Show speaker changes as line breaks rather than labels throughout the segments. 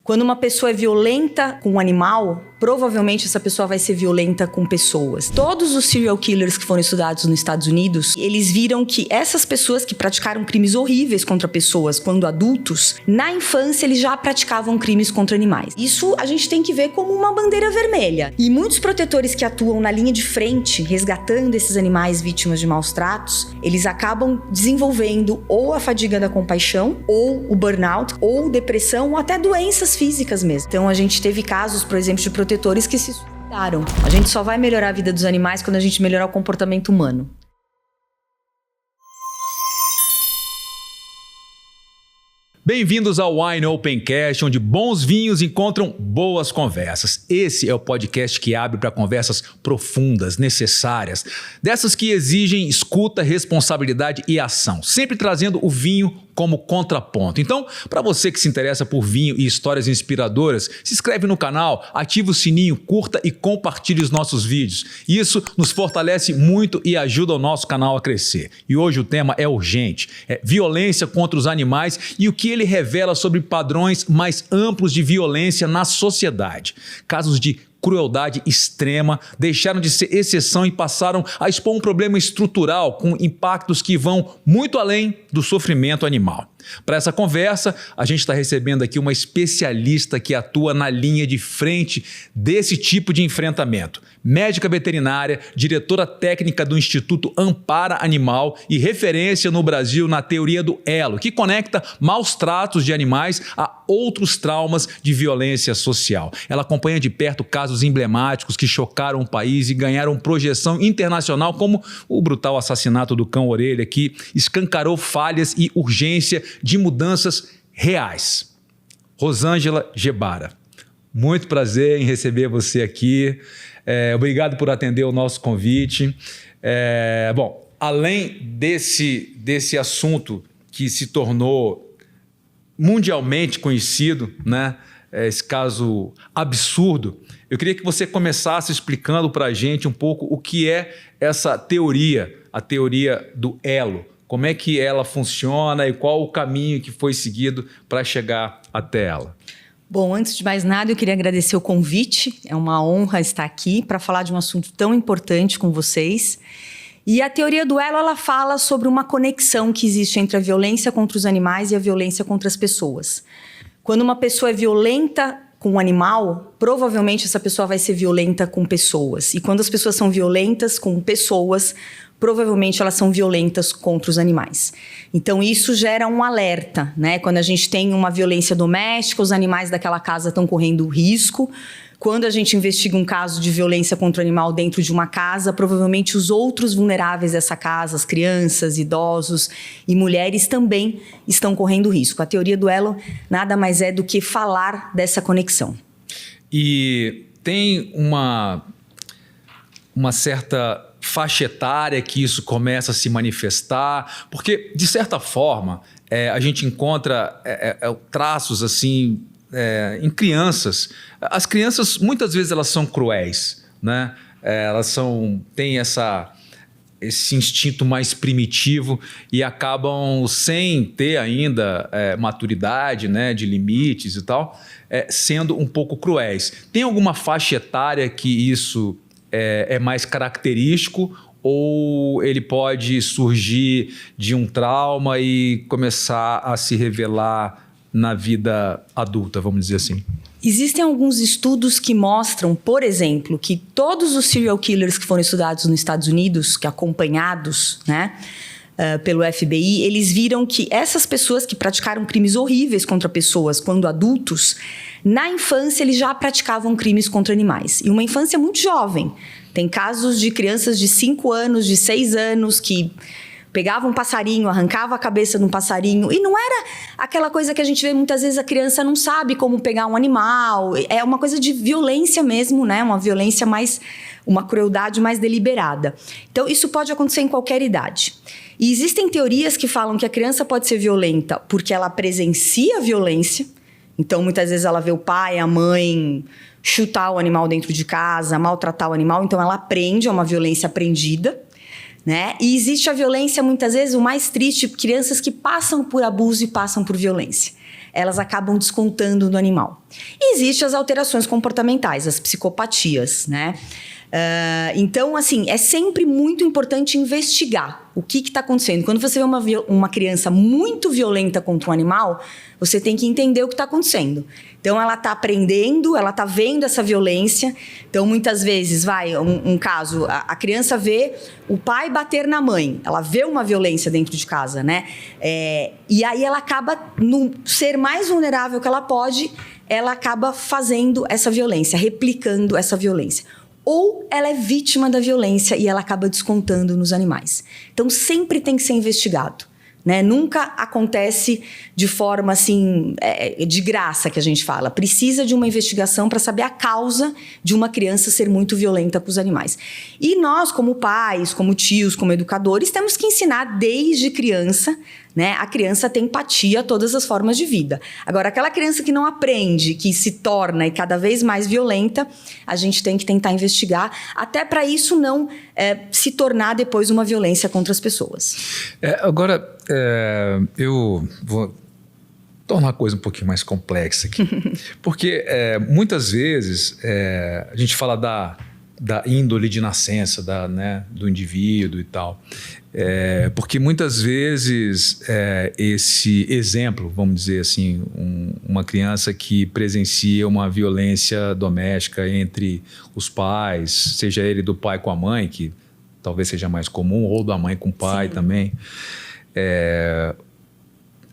Quando uma pessoa é violenta com um animal, provavelmente essa pessoa vai ser violenta com pessoas. Todos os serial killers que foram estudados nos Estados Unidos, eles viram que essas pessoas que praticaram crimes horríveis contra pessoas quando adultos, na infância eles já praticavam crimes contra animais. Isso a gente tem que ver como uma bandeira vermelha. E muitos protetores que atuam na linha de frente, resgatando esses animais vítimas de maus tratos, eles acabam desenvolvendo ou a fadiga da compaixão, ou o burnout, ou depressão, ou até doenças físicas mesmo. Então a gente teve casos, por exemplo, de protetores que se suicidaram. A gente só vai melhorar a vida dos animais quando a gente melhorar o comportamento humano.
Bem-vindos ao Wine Opencast, onde bons vinhos encontram boas conversas. Esse é o podcast que abre para conversas profundas, necessárias, dessas que exigem escuta, responsabilidade e ação, sempre trazendo o vinho como contraponto. Então, para você que se interessa por vinho e histórias inspiradoras, se inscreve no canal, ativa o sininho, curta e compartilhe os nossos vídeos. Isso nos fortalece muito e ajuda o nosso canal a crescer. E hoje o tema é urgente, é violência contra os animais e o que ele revela sobre padrões mais amplos de violência na sociedade. Casos de crueldade extrema deixaram de ser exceção e passaram a expor um problema estrutural com impactos que vão muito além do sofrimento animal. Para essa conversa, a gente está recebendo aqui uma especialista que atua na linha de frente desse tipo de enfrentamento. Médica veterinária, diretora técnica do Instituto Ampara Animal e referência no Brasil na teoria do elo, que conecta maus tratos de animais a outros traumas de violência social. Ela acompanha de perto casos emblemáticos que chocaram o país e ganharam projeção internacional, como o brutal assassinato do cão orelha, que escancarou falhas e urgência de mudanças reais. Rosângela Gebara, muito prazer em receber você aqui. Obrigado por atender o nosso convite. Bom, além desse assunto que se tornou mundialmente conhecido, né? Esse caso absurdo, eu queria que você começasse explicando para a gente um pouco o que é essa teoria, a teoria do elo. Como é que ela funciona e qual o caminho que foi seguido para chegar até ela?
Bom, antes de mais nada, eu queria agradecer o convite. É uma honra estar aqui para falar de um assunto tão importante com vocês. E a teoria do elo, ela fala sobre uma conexão que existe entre a violência contra os animais e a violência contra as pessoas. Quando uma pessoa é violenta com um animal, provavelmente essa pessoa vai ser violenta com pessoas. E quando as pessoas são violentas com pessoas, provavelmente elas são violentas contra os animais. Então isso gera um alerta, né? Quando a gente tem uma violência doméstica, os animais daquela casa estão correndo risco. Quando a gente investiga um caso de violência contra o animal dentro de uma casa, provavelmente os outros vulneráveis dessa casa, as crianças, idosos e mulheres também estão correndo risco. A teoria do elo nada mais é do que falar dessa conexão. E
tem uma certa faixa etária que isso começa a se manifestar, porque, de certa forma, a gente encontra traços assim em crianças. As crianças, muitas vezes, elas são cruéis, né? Elas têm esse instinto mais primitivo e acabam, sem ter ainda maturidade, né, de limites e tal, sendo um pouco cruéis. Tem alguma faixa etária que isso é mais característico, ou ele pode surgir de um trauma e começar a se revelar na vida adulta, vamos dizer assim?
Existem alguns estudos que mostram, por exemplo, que todos os serial killers que foram estudados nos Estados Unidos, que acompanhados, né, pelo FBI, eles viram que essas pessoas que praticaram crimes horríveis contra pessoas quando adultos, na infância eles já praticavam crimes contra animais. E uma infância muito jovem. Tem casos de crianças de 5 anos, de 6 anos que pegavam um passarinho, arrancava a cabeça de um passarinho. E não era aquela coisa que a gente vê muitas vezes, a criança não sabe como pegar um animal. É uma coisa de violência mesmo, né? Uma violência mais, uma crueldade mais deliberada. Então isso pode acontecer em qualquer idade. E existem teorias que falam que a criança pode ser violenta porque ela presencia a violência. Então muitas vezes ela vê o pai, a mãe chutar o animal dentro de casa, maltratar o animal. Então ela aprende, é uma violência aprendida. Né? E existe a violência, muitas vezes, o mais triste, crianças que passam por abuso e passam por violência. elas acabam descontando no animal. E existem as alterações comportamentais, as psicopatias, né? Então, assim, é sempre muito importante investigar o que está acontecendo. Quando você vê uma criança muito violenta contra um animal, você tem que entender o que está acontecendo. Então, ela está aprendendo, ela está vendo essa violência. Então, muitas vezes, um caso, a criança vê o pai bater na mãe. Ela vê uma violência dentro de casa, né? E aí ela acaba, no ser mais vulnerável que ela pode, ela acaba fazendo essa violência, replicando essa violência. Ou ela é vítima da violência e ela acaba descontando nos animais. Então, sempre tem que ser investigado, né? Nunca acontece de forma assim, de graça, que a gente fala. Precisa de uma investigação para saber a causa de uma criança ser muito violenta com os animais. E nós, como pais, como tios, como educadores, temos que ensinar desde criança, né? A criança tem empatia a todas as formas de vida. Agora, aquela criança que não aprende, que se torna e cada vez mais violenta, a gente tem que tentar investigar, até para isso não se tornar depois uma violência contra as pessoas.
Agora, eu vou tornar a coisa um pouquinho mais complexa aqui. Porque muitas vezes a gente fala da índole de nascença né, do indivíduo e tal. Porque muitas vezes esse exemplo, vamos dizer assim, uma criança que presencia uma violência doméstica entre os pais, seja ele do pai com a mãe, que talvez seja mais comum, ou da mãe com o pai. Sim. Também.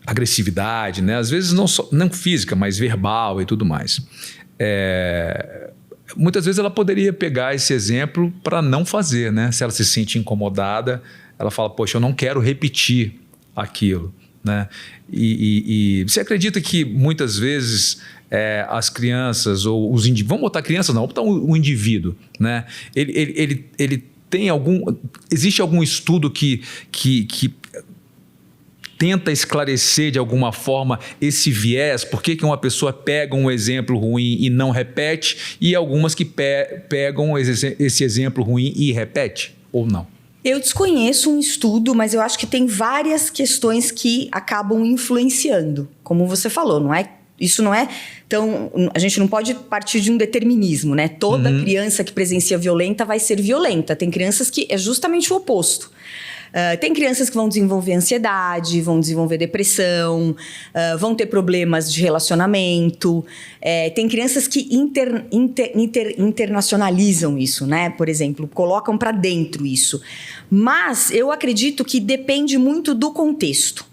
Agressividade, né? Às vezes não física, mas verbal e tudo mais. Muitas vezes ela poderia pegar esse exemplo para não fazer, né? Se ela se sente incomodada, ela fala, poxa, eu não quero repetir aquilo, né? E você acredita que muitas vezes as crianças ou os indivíduos, vamos botar crianças não, vamos botar o indivíduo, né? Ele tem existe algum estudo que tenta esclarecer de alguma forma esse viés? Por que uma pessoa pega um exemplo ruim e não repete, e algumas que pegam esse exemplo ruim e repete, ou não?
Eu desconheço um estudo, mas eu acho que tem várias questões que acabam influenciando. Como você falou, isso não é tão... A gente não pode partir de um determinismo, né? Toda criança que presencia violenta vai ser violenta. Tem crianças que é justamente o oposto. Tem crianças que vão desenvolver ansiedade, vão desenvolver depressão, vão ter problemas de relacionamento. Tem crianças que internacionalizam isso, né? Por exemplo, colocam para dentro isso. Mas eu acredito que depende muito do contexto.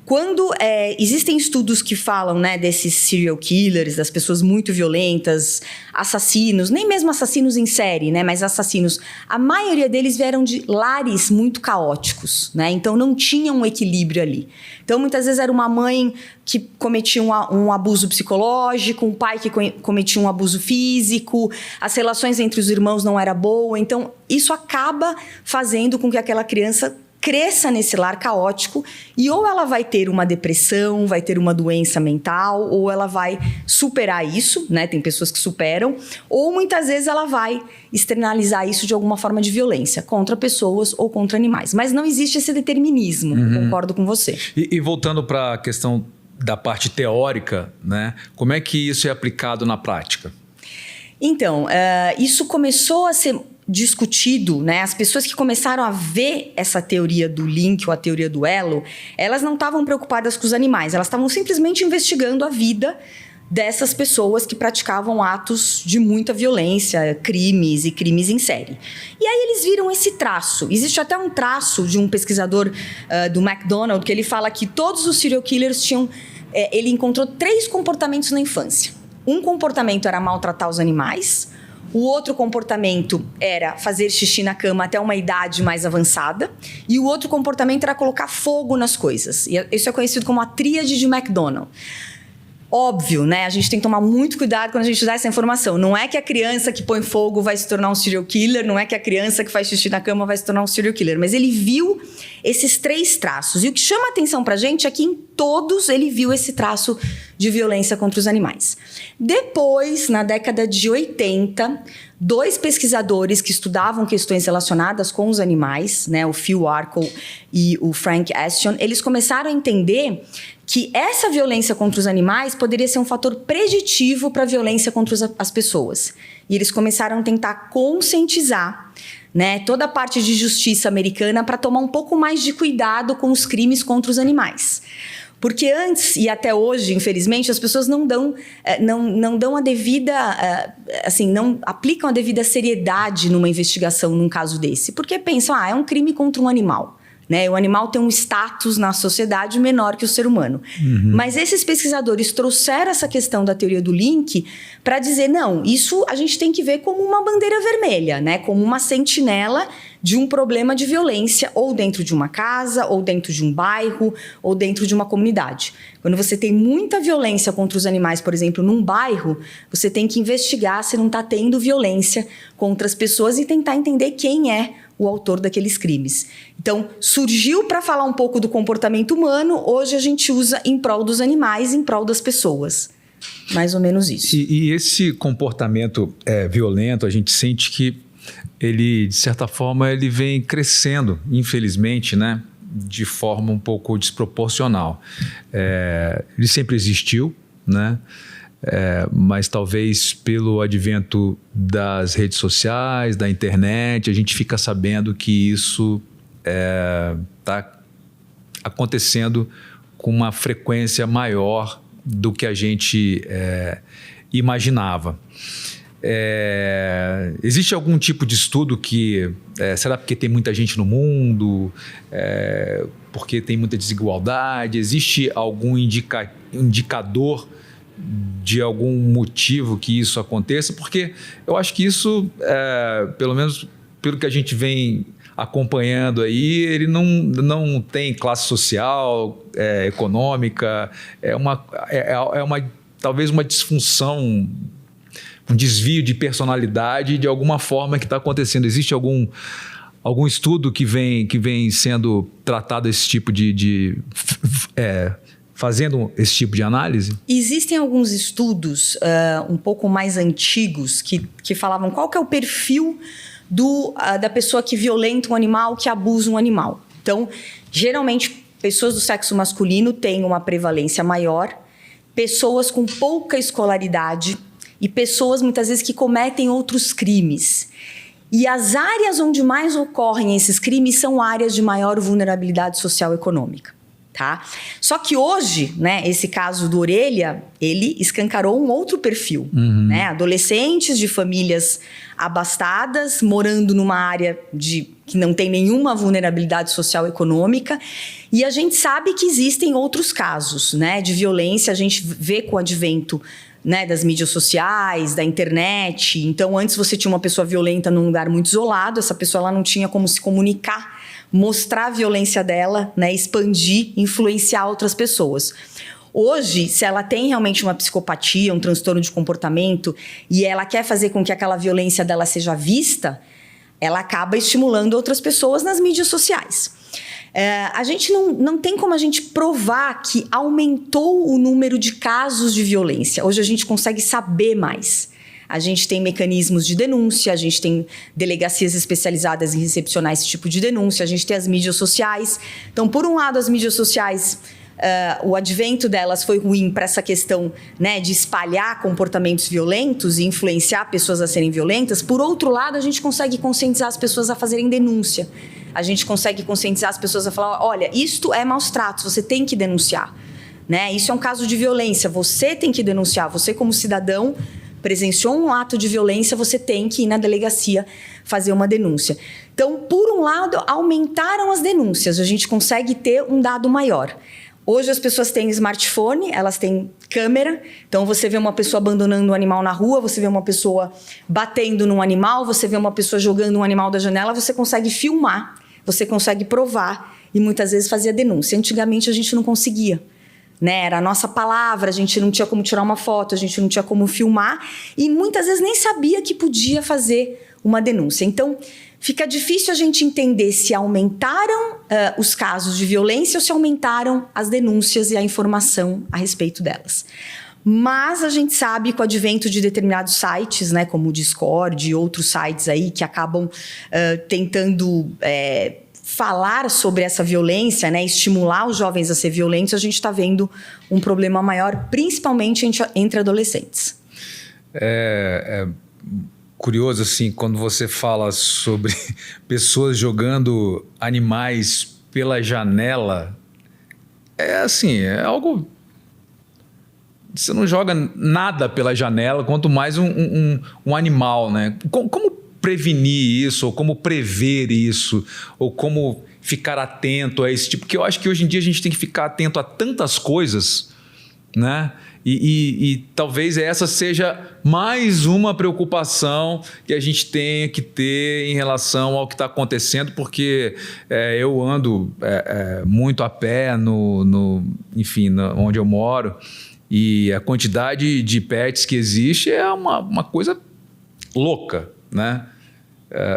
Quando existem estudos que falam, né, desses serial killers, das pessoas muito violentas, assassinos, nem mesmo assassinos em série, né, mas assassinos, a maioria deles vieram de lares muito caóticos, né, então não tinha um equilíbrio ali. Então muitas vezes era uma mãe que cometia um abuso psicológico, um pai que cometia um abuso físico, as relações entre os irmãos não eram boas, então isso acaba fazendo com que aquela criança cresça nesse lar caótico e ou ela vai ter uma depressão, vai ter uma doença mental, ou ela vai superar isso, né? Tem pessoas que superam, ou muitas vezes ela vai externalizar isso de alguma forma de violência contra pessoas ou contra animais. Mas não existe esse determinismo, concordo com você.
E voltando para a questão da parte teórica, né? Como é que isso é aplicado na prática?
Então, isso começou a ser discutido, né? As pessoas que começaram a ver essa teoria do link ou a teoria do elo, elas não estavam preocupadas com os animais, elas estavam simplesmente investigando a vida dessas pessoas que praticavam atos de muita violência, crimes e crimes em série. E aí eles viram esse traço. Existe até um traço de um pesquisador do McDonald que ele fala que todos os serial killers tinham... ele encontrou 3 comportamentos na infância. Um comportamento era maltratar os animais, o outro comportamento era fazer xixi na cama até uma idade mais avançada, e o outro comportamento era colocar fogo nas coisas. E isso é conhecido como a tríade de McDonald. Óbvio, né? A gente tem que tomar muito cuidado quando a gente dá essa informação. Não é que a criança que põe fogo vai se tornar um serial killer, não é que a criança que faz xixi na cama vai se tornar um serial killer, mas ele viu esses 3 traços. E o que chama a atenção pra gente é que em todos ele viu esse traço de violência contra os animais. Depois, na década de 80, 2 pesquisadores que estudavam questões relacionadas com os animais, né, o Phil Arkle e o Frank Ashton, eles começaram a entender que essa violência contra os animais poderia ser um fator preditivo para a violência contra as pessoas. E eles começaram a tentar conscientizar, né, toda a parte de justiça americana para tomar um pouco mais de cuidado com os crimes contra os animais. Porque antes e até hoje, infelizmente, as pessoas não dão a devida, não aplicam a devida seriedade numa investigação num caso desse. Porque pensam, é um crime contra um animal. Né? O animal tem um status na sociedade menor que o ser humano. Uhum. Mas esses pesquisadores trouxeram essa questão da teoria do link para dizer, não, isso a gente tem que ver como uma bandeira vermelha, né? Como uma sentinela de um problema de violência ou dentro de uma casa, ou dentro de um bairro, ou dentro de uma comunidade. Quando você tem muita violência contra os animais, por exemplo, num bairro, você tem que investigar se não está tendo violência contra as pessoas e tentar entender quem é o autor daqueles crimes. Então, surgiu para falar um pouco do comportamento humano, hoje a gente usa em prol dos animais, em prol das pessoas. Mais ou menos isso.
E esse comportamento violento, a gente sente que ele, de certa forma, ele vem crescendo, infelizmente, né? De forma um pouco desproporcional. Ele sempre existiu, né? Mas talvez pelo advento das redes sociais, da internet, a gente fica sabendo que isso está acontecendo com uma frequência maior do que a gente imaginava. Existe algum tipo de estudo que... será porque tem muita gente no mundo? Porque tem muita desigualdade? Existe algum indicador de algum motivo que isso aconteça? Porque eu acho que isso, pelo menos pelo que a gente vem acompanhando aí, ele não tem classe social, econômica, talvez uma disfunção, um desvio de personalidade de alguma forma que está acontecendo. Existe algum estudo que vem sendo tratado esse tipo fazendo esse tipo de análise?
Existem alguns estudos um pouco mais antigos que falavam qual que é o perfil da pessoa que violenta um animal, que abusa um animal. Então, geralmente, pessoas do sexo masculino têm uma prevalência maior, pessoas com pouca escolaridade e pessoas, muitas vezes, que cometem outros crimes. E as áreas onde mais ocorrem esses crimes são áreas de maior vulnerabilidade social e econômica. Tá? Só que hoje, né, esse caso do Orelha, ele escancarou um outro perfil. Uhum. Né? Adolescentes de famílias abastadas, morando numa área que não tem nenhuma vulnerabilidade social e econômica. E a gente sabe que existem outros casos, né, de violência. A gente vê com o advento, né, das mídias sociais, da internet. Então, antes você tinha uma pessoa violenta num lugar muito isolado, essa pessoa ela não tinha como se comunicar, mostrar a violência dela, né, expandir, influenciar outras pessoas. Hoje, se ela tem realmente uma psicopatia, um transtorno de comportamento, e ela quer fazer com que aquela violência dela seja vista, ela acaba estimulando outras pessoas nas mídias sociais. A gente não tem como a gente provar que aumentou o número de casos de violência. Hoje a gente consegue saber mais. A gente tem mecanismos de denúncia, a gente tem delegacias especializadas em recepcionar esse tipo de denúncia, a gente tem as mídias sociais. Então, por um lado, as mídias sociais, o advento delas foi ruim para essa questão, né, de espalhar comportamentos violentos e influenciar pessoas a serem violentas. Por outro lado, a gente consegue conscientizar as pessoas a fazerem denúncia. A gente consegue conscientizar as pessoas a falar, olha, isto é maus tratos, você tem que denunciar. Né? Isso é um caso de violência, você tem que denunciar. Você, como cidadão, presenciou um ato de violência, você tem que ir na delegacia fazer uma denúncia. Então, por um lado, aumentaram as denúncias, a gente consegue ter um dado maior. Hoje as pessoas têm smartphone, elas têm câmera, então você vê uma pessoa abandonando um animal na rua, você vê uma pessoa batendo num animal, você vê uma pessoa jogando um animal da janela, você consegue filmar, você consegue provar e muitas vezes fazer a denúncia. Antigamente a gente não conseguia. Né? Era a nossa palavra, a gente não tinha como tirar uma foto, a gente não tinha como filmar e muitas vezes nem sabia que podia fazer uma denúncia. Então, fica difícil a gente entender se aumentaram os casos de violência ou se aumentaram as denúncias e a informação a respeito delas. Mas a gente sabe que o advento de determinados sites, né, como o Discord e outros sites aí que acabam tentando falar sobre essa violência, né, estimular os jovens a ser violentos, a gente está vendo um problema maior, principalmente entre adolescentes.
Curioso, assim, quando você fala sobre pessoas jogando animais pela janela, é algo... Você não joga nada pela janela, quanto mais um animal, né? Como prevenir isso, ou como prever isso, ou como ficar atento a esse tipo? Porque eu acho que hoje em dia a gente tem que ficar atento a tantas coisas, né? E talvez essa seja mais uma preocupação que a gente tenha que ter em relação ao que está acontecendo, porque eu ando muito a pé, enfim, onde eu moro, e a quantidade de pets que existe é uma coisa louca, né?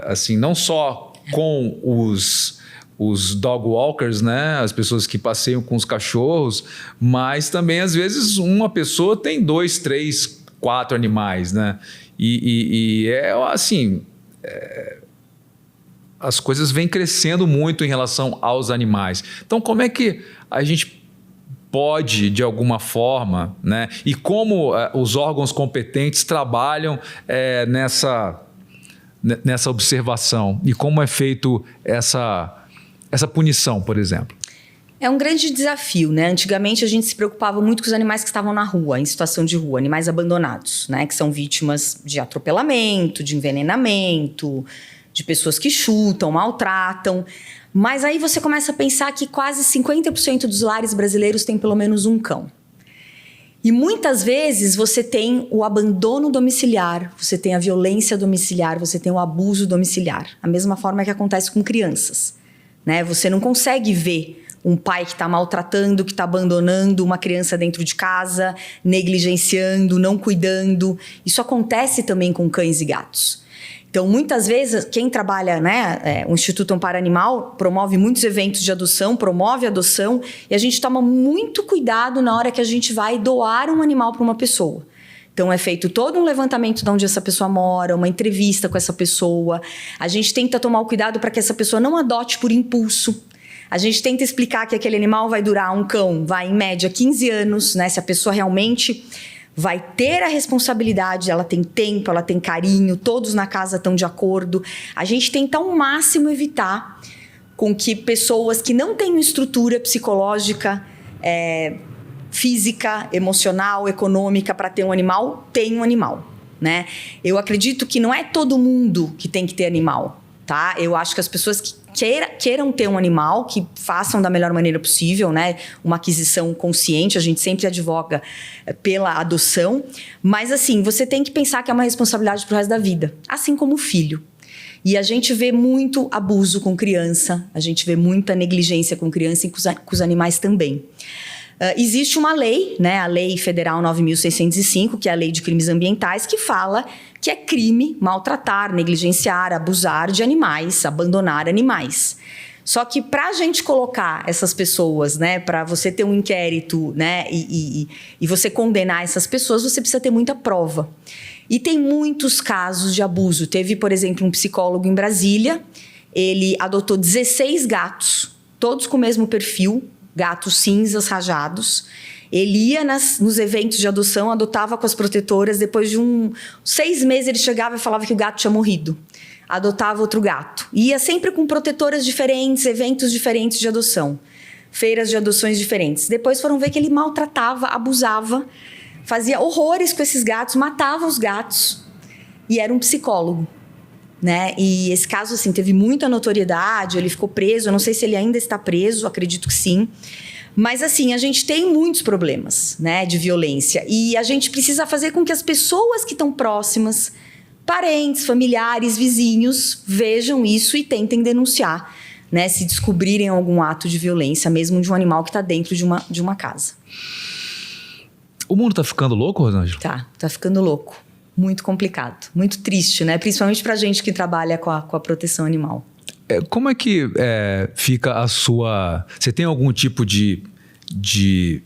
Assim, não só com os dog walkers, né? As pessoas que passeiam com os cachorros, mas também, às vezes, uma pessoa tem 2, 3, 4 animais, né? As coisas vêm crescendo muito em relação aos animais. Então, como é que a gente pode, de alguma forma, né? E como os órgãos competentes trabalham nessa observação? E como é feito essa punição, por exemplo?
É um grande desafio, né? Antigamente a gente se preocupava muito com os animais que estavam na rua, em situação de rua, animais abandonados, né? Que são vítimas de atropelamento, de envenenamento, de pessoas que chutam, maltratam. Mas aí você começa a pensar que quase 50% dos lares brasileiros têm pelo menos um cão. E muitas vezes você tem o abandono domiciliar, você tem a violência domiciliar, você tem o abuso domiciliar. A mesma forma que acontece com crianças, né? Você não consegue ver um pai que está maltratando, que está abandonando uma criança dentro de casa, negligenciando, não cuidando. Isso acontece também com cães e gatos. Então, muitas vezes, quem trabalha, né, o Instituto Amparo Animal promove muitos eventos de adoção, promove adoção, e a gente toma muito cuidado na hora que a gente vai doar um animal para uma pessoa. Então, é feito todo um levantamento de onde essa pessoa mora, uma entrevista com essa pessoa. A gente tenta tomar o cuidado para que essa pessoa não adote por impulso. A gente tenta explicar que aquele animal vai durar, um cão, vai em média 15 anos, né, se a pessoa realmente vai ter a responsabilidade, ela tem tempo, ela tem carinho, todos na casa estão de acordo. A gente tenta ao máximo evitar com que pessoas que não têm estrutura psicológica, física, emocional, econômica para ter um animal, tenham um animal, né? Eu acredito que não é todo mundo que tem que ter animal, tá? Eu acho que as pessoas que queiram ter um animal, que façam da melhor maneira possível, né? Uma aquisição consciente, a gente sempre advoga pela adoção, mas assim, você tem que pensar que é uma responsabilidade pro resto da vida, assim como o filho. E a gente vê muito abuso com criança, a gente vê muita negligência com criança e com os animais também. Existe uma lei, né, a Lei Federal 9.605, que é a Lei de Crimes Ambientais, que fala que é crime maltratar, negligenciar, abusar de animais, abandonar animais. Só que para a gente colocar essas pessoas, né, para você ter um inquérito, né, e você condenar essas pessoas, você precisa ter muita prova. E tem muitos casos de abuso. Teve, por exemplo, um psicólogo em Brasília, ele adotou 16 gatos, todos com o mesmo perfil, gatos cinzas rajados. Ele ia nos eventos de adoção, adotava com as protetoras. Depois de 6 meses, ele chegava e falava que o gato tinha morrido. Adotava outro gato. Ia sempre com protetoras diferentes, eventos diferentes de adoção. Feiras de adoções diferentes. Depois foram ver que ele maltratava, abusava, fazia horrores com esses gatos, matava os gatos. E era um psicólogo, né? E esse caso, assim, teve muita notoriedade, ele ficou preso, eu não sei se ele ainda está preso, acredito que sim. Mas, assim, a gente tem muitos problemas, né, de violência. E a gente precisa fazer com que as pessoas que estão próximas, parentes, familiares, vizinhos, vejam isso e tentem denunciar, né, se descobrirem algum ato de violência, mesmo de um animal que está dentro de uma casa.
O mundo está ficando louco, Rosângela?
Tá ficando louco. muito complicado, muito triste, né? Principalmente pra gente que trabalha com a proteção animal.
Como é que fica a sua... Você tem algum tipo de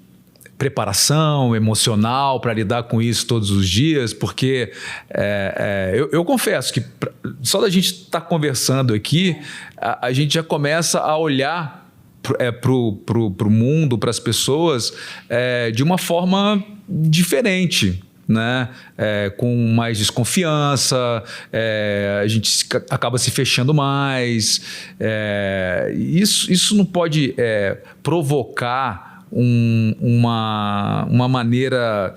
preparação emocional para lidar com isso todos os dias? Porque eu confesso que só da gente estar conversando aqui, a gente já começa a olhar pro mundo, para as pessoas, de uma forma diferente, né? Com mais desconfiança, a gente acaba se fechando mais. Isso não pode provocar uma maneira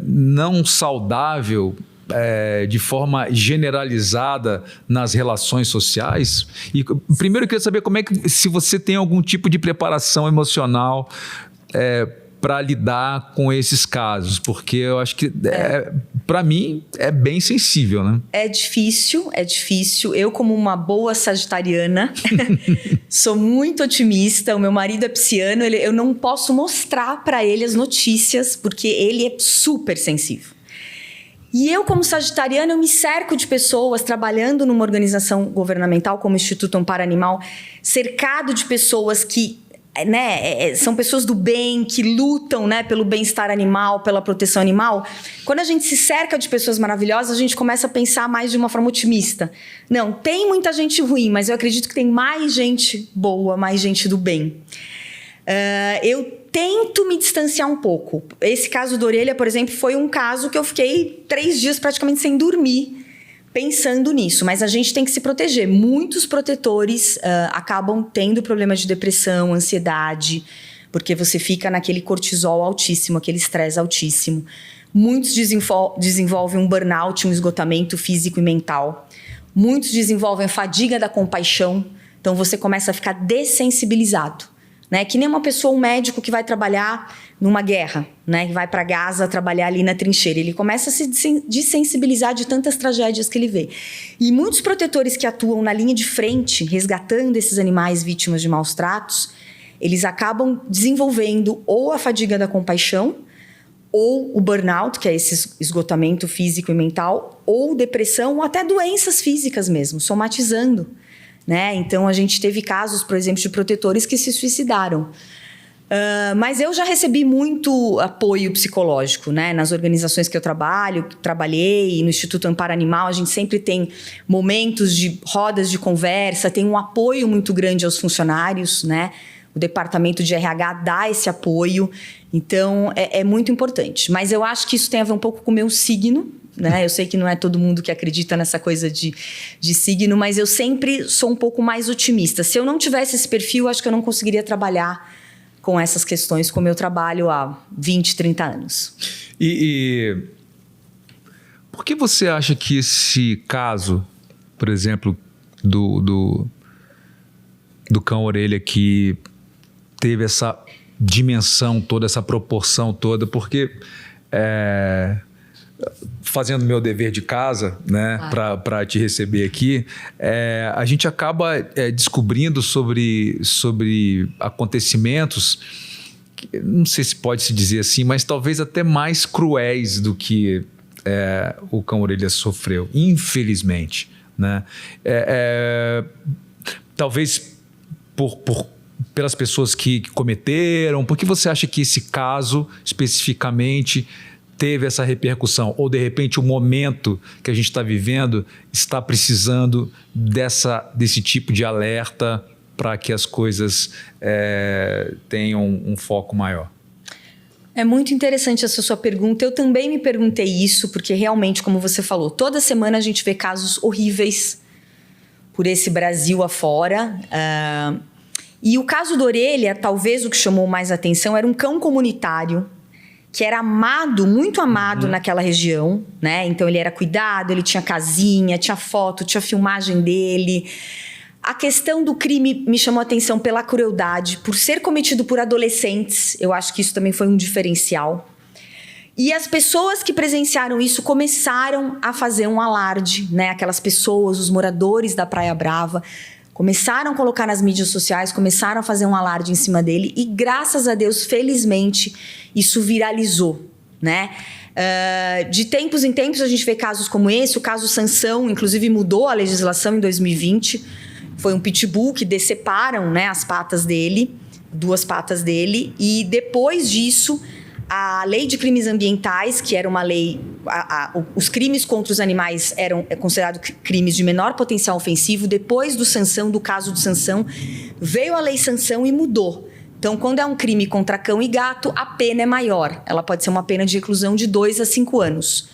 não saudável, de forma generalizada nas relações sociais? E primeiro eu queria saber se você tem algum tipo de preparação emocional para lidar com esses casos, porque eu acho que para mim é bem sensível, né?
É difícil. Eu, como uma boa sagitariana, sou muito otimista. O meu marido é pisciano, eu não posso mostrar para ele as notícias, porque ele é super sensível. E eu, como sagitariana, eu me cerco de pessoas trabalhando numa organização governamental como o Instituto Amparo Animal, cercado de pessoas que, né, são pessoas do bem, que lutam, né, pelo bem-estar animal, pela proteção animal. Quando a gente se cerca de pessoas maravilhosas, a gente começa a pensar mais de uma forma otimista. Não, tem muita gente ruim, mas eu acredito que tem mais gente boa, mais gente do bem. Eu tento me distanciar um pouco. Esse caso da orelha, por exemplo, foi um caso que eu fiquei 3 dias praticamente sem dormir, pensando nisso. Mas a gente tem que se proteger. Muitos protetores acabam tendo problemas de depressão, ansiedade, porque você fica naquele cortisol altíssimo, aquele estresse altíssimo. Muitos desenvolvem um burnout, um esgotamento físico e mental. Muitos desenvolvem fadiga da compaixão. Então você começa a ficar dessensibilizado. Né? Que nem uma pessoa, um médico que vai trabalhar numa guerra, né? Que vai para Gaza trabalhar ali na trincheira. Ele começa a se desensibilizar de tantas tragédias que ele vê. E muitos protetores que atuam na linha de frente, resgatando esses animais vítimas de maus tratos, eles acabam desenvolvendo ou a fadiga da compaixão, ou o burnout, que é esse esgotamento físico e mental, ou depressão, ou até doenças físicas mesmo, somatizando. Né? Então, a gente teve casos, por exemplo, de protetores que se suicidaram. Mas eu já recebi muito apoio psicológico, né? Nas organizações que eu trabalhei, no Instituto Amparo Animal, a gente sempre tem momentos de rodas de conversa, tem um apoio muito grande aos funcionários, né? O departamento de RH dá esse apoio, então é muito importante. Mas eu acho que isso tem a ver um pouco com o meu signo, né? Eu sei que não é todo mundo que acredita nessa coisa de signo, mas eu sempre sou um pouco mais otimista. Se eu não tivesse esse perfil, acho que eu não conseguiria trabalhar com essas questões como eu trabalho há 20, 30 anos.
E por que você acha que esse caso, por exemplo, do cão-orelha que teve essa dimensão toda, essa proporção toda, porque fazendo meu dever de casa, né, para te receber aqui, a gente acaba descobrindo sobre acontecimentos, não sei se pode se dizer assim, mas talvez até mais cruéis do que o cão-orelha sofreu, infelizmente, né? Talvez pelas pessoas que cometeram. Por que você acha que esse caso especificamente teve essa repercussão? Ou, de repente, o momento que a gente está vivendo está precisando desse tipo de alerta para que as coisas tenham um foco maior?
É muito interessante essa sua pergunta. Eu também me perguntei isso, porque realmente, como você falou, toda semana a gente vê casos horríveis por esse Brasil afora. E o caso da orelha, talvez o que chamou mais atenção, era um cão comunitário que era amado, muito amado naquela região, né? Então ele era cuidado, ele tinha casinha, tinha foto, tinha filmagem dele. A questão do crime me chamou a atenção pela crueldade, por ser cometido por adolescentes. Eu acho que isso também foi um diferencial. E as pessoas que presenciaram isso começaram a fazer um alarde, né? Aquelas pessoas, os moradores da Praia Brava, começaram a colocar nas mídias sociais, começaram a fazer um alarde em cima dele e, graças a Deus, felizmente, isso viralizou, né? De tempos em tempos a gente vê casos como esse. O caso Sansão, inclusive, mudou a legislação em 2020. Foi um pitbull que deceparam, né, as patas dele, 2 patas dele. E depois disso, a lei de crimes ambientais, que era uma lei... os crimes contra os animais eram considerados crimes de menor potencial ofensivo. Depois do Sansão, do caso do Sansão, veio a lei Sansão e mudou. Então, quando é um crime contra cão e gato, a pena é maior. Ela pode ser uma pena de reclusão de 2 a 5 anos.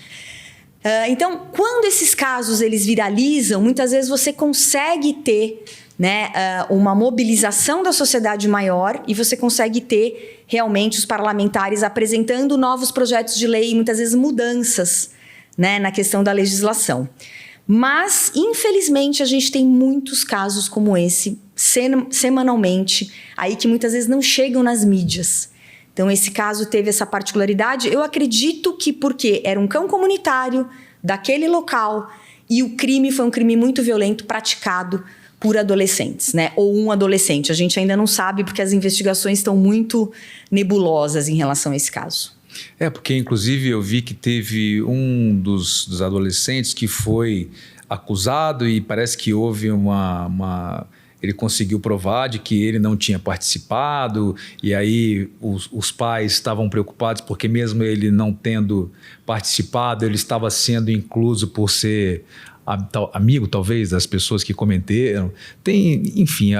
Então, quando esses casos eles viralizam, muitas vezes você consegue ter, né, uma mobilização da sociedade maior e você consegue ter realmente os parlamentares apresentando novos projetos de lei e muitas vezes mudanças, né, na questão da legislação. Mas, infelizmente, a gente tem muitos casos como esse, semanalmente, aí que muitas vezes não chegam nas mídias. Então, esse caso teve essa particularidade. Eu acredito que porque era um cão comunitário daquele local e o crime foi um crime muito violento praticado por adolescentes, né? Ou um adolescente. A gente ainda não sabe porque as investigações estão muito nebulosas em relação a esse caso.
Porque inclusive eu vi que teve um dos adolescentes que foi acusado e parece que houve ele conseguiu provar de que ele não tinha participado e aí os pais estavam preocupados porque mesmo ele não tendo participado, ele estava sendo incluso por ser amigo, talvez, das pessoas que cometeram. Enfim,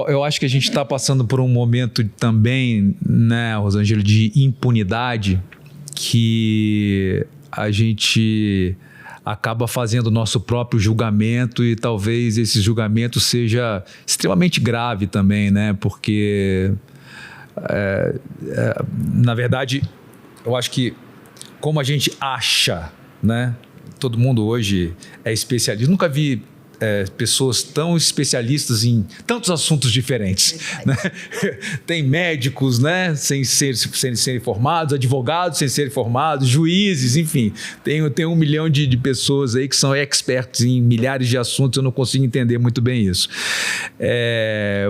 eu acho que a gente está passando por um momento também, né, Rosângela, de impunidade que a gente acaba fazendo o nosso próprio julgamento e talvez esse julgamento seja extremamente grave também, né? Porque, na verdade, eu acho que como a gente acha, né? Todo mundo hoje é especialista. Nunca vi pessoas tão especialistas em tantos assuntos diferentes. Né? Tem médicos, né, sem serem formados, advogados sem serem formados, juízes, enfim. Tem 1 milhão de pessoas aí que são experts em milhares de assuntos, eu não consigo entender muito bem isso.